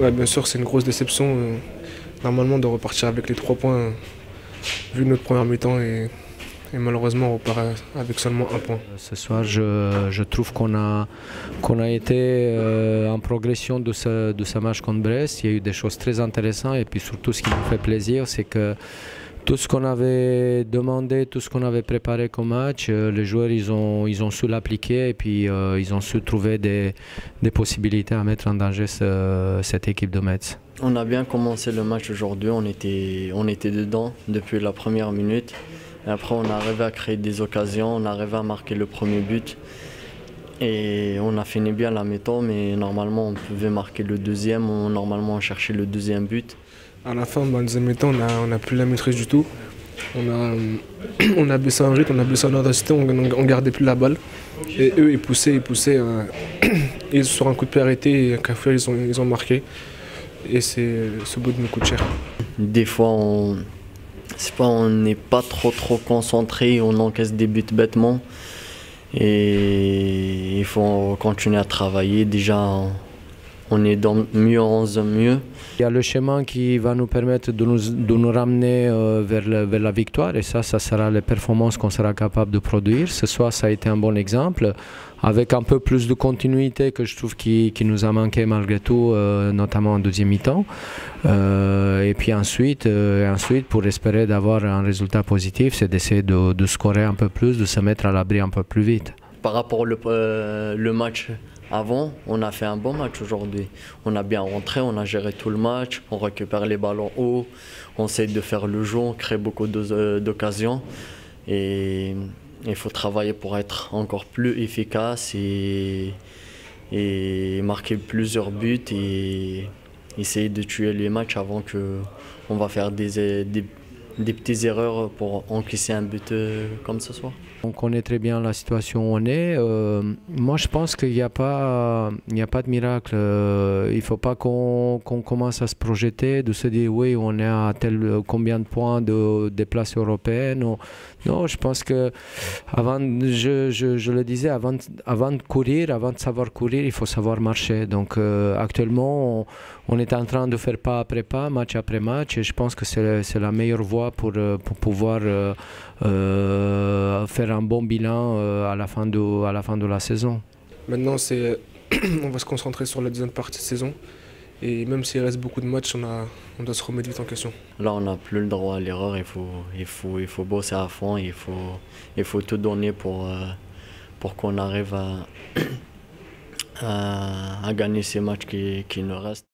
Ouais, bien sûr, c'est une grosse déception. Normalement, de repartir avec les 3 points, vu notre première mi-temps, et malheureusement, on repart avec seulement 1 point. Ce soir, je trouve qu'on a été en progression de ce match contre Brest. Il y a eu des choses très intéressantes et puis surtout, ce qui me fait plaisir, c'est que tout ce qu'on avait demandé, tout ce qu'on avait préparé comme match, les joueurs ils ont su l'appliquer et puis ils ont su trouver des possibilités à mettre en danger cette équipe de Metz. On a bien commencé le match aujourd'hui, on était dedans depuis la première minute. Et après on a arrivé à créer des occasions, on a arrivé à marquer le premier but. Et on a fini bien la mi-temps, mais normalement on pouvait marquer le deuxième, normalement on cherchait le deuxième but. À la fin, dans le deuxième mi-temps, on n'a plus la maîtrise du tout. On a baissé en rythme, on a baissé en intensité, on ne gardait plus la balle. Et eux, ils poussaient. Et sur un coup de pied arrêté, et Café, ils ont marqué. Et ce but nous coûte cher. Des fois, on n'est pas trop concentré, on encaisse des buts bêtement. Et il faut continuer à travailler. Déjà, on est dans mieux 11 mieux. Il y a le chemin qui va nous permettre de nous ramener vers la victoire et ça sera les performances qu'on sera capable de produire. Ce soir, ça a été un bon exemple, avec un peu plus de continuité que je trouve qui nous a manqué malgré tout, notamment en deuxième mi-temps. Et puis ensuite, pour espérer d'avoir un résultat positif, c'est d'essayer de scorer un peu plus, de se mettre à l'abri un peu plus vite. Par rapport au match avant, on a fait un bon match aujourd'hui. On a bien rentré, on a géré tout le match, on récupère les ballons haut, on essaie de faire le jeu, on crée beaucoup d'occasions. Et il faut travailler pour être encore plus efficace et marquer plusieurs buts et essayer de tuer les matchs avant qu'on va faire des petites erreurs pour encaisser un but comme ce soir. On connaît très bien la situation où on est. Moi, je pense qu'il n'y a pas de miracle. Il ne faut pas qu'on commence à se projeter, de se dire oui, on est à combien de points des places européennes. Non, je pense que je le disais, avant de courir, avant de savoir courir, il faut savoir marcher. Donc actuellement, on est en train de faire pas après pas, match après match, et je pense que c'est la meilleure voie pour pouvoir faire un bon bilan à la fin de la saison. Maintenant, on va se concentrer sur la deuxième partie de saison. Et même s'il reste beaucoup de matchs, on doit se remettre vite en question. Là, on n'a plus le droit à l'erreur, il faut bosser à fond, il faut tout donner pour qu'on arrive à gagner ces matchs qui nous restent.